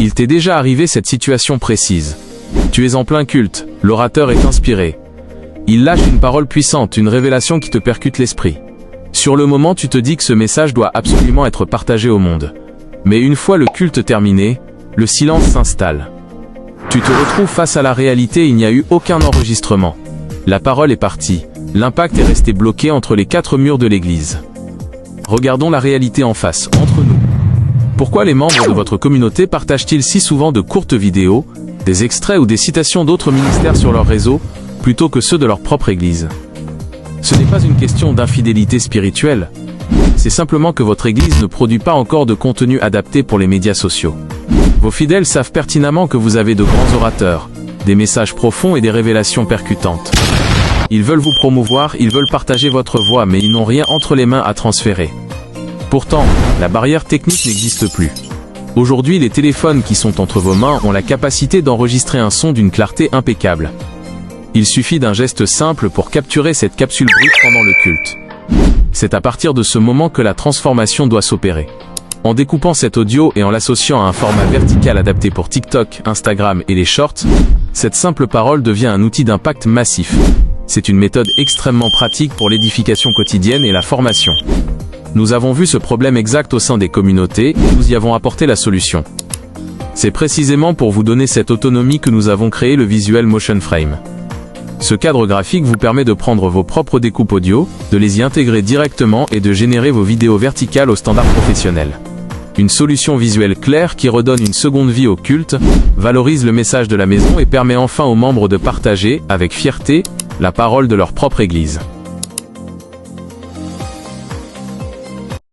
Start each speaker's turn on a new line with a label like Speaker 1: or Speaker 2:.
Speaker 1: Il t'est déjà arrivé cette situation précise. Tu es en plein culte, l'orateur est inspiré. Il lâche une parole puissante, une révélation qui te percute l'esprit. Sur le moment, tu te dis que ce message doit absolument être partagé au monde. Mais une fois le culte terminé, le silence s'installe. Tu te retrouves face à la réalité, il n'y a eu aucun enregistrement. La parole est partie, l'impact est resté bloqué entre les quatre murs de l'église. Regardons la réalité en face, entre nous. Pourquoi les membres de votre communauté partagent-ils si souvent de courtes vidéos, des extraits ou des citations d'autres ministères sur leur réseau, plutôt que ceux de leur propre église? Ce n'est pas une question d'infidélité spirituelle, c'est simplement que votre église ne produit pas encore de contenu adapté pour les médias sociaux. Vos fidèles savent pertinemment que vous avez de grands orateurs, des messages profonds et des révélations percutantes. Ils veulent vous promouvoir, ils veulent partager votre voix, mais ils n'ont rien entre les mains à transférer. Pourtant, la barrière technique n'existe plus. Aujourd'hui, les téléphones qui sont entre vos mains ont la capacité d'enregistrer un son d'une clarté impeccable. Il suffit d'un geste simple pour capturer cette capsule brute pendant le culte. C'est à partir de ce moment que la transformation doit s'opérer. En découpant cet audio et en l'associant à un format vertical adapté pour TikTok, Instagram et les shorts, cette simple parole devient un outil d'impact massif. C'est une méthode extrêmement pratique pour l'édification quotidienne et la formation. Nous avons vu ce problème exact au sein des communautés et nous y avons apporté la solution. C'est précisément pour vous donner cette autonomie que nous avons créé le Visual Motion Frame. Ce cadre graphique vous permet de prendre vos propres découpes audio, de les y intégrer directement et de générer vos vidéos verticales au standard professionnel. Une solution visuelle claire qui redonne une seconde vie au culte, valorise le message de la maison et permet enfin aux membres de partager, avec fierté, la parole de leur propre église.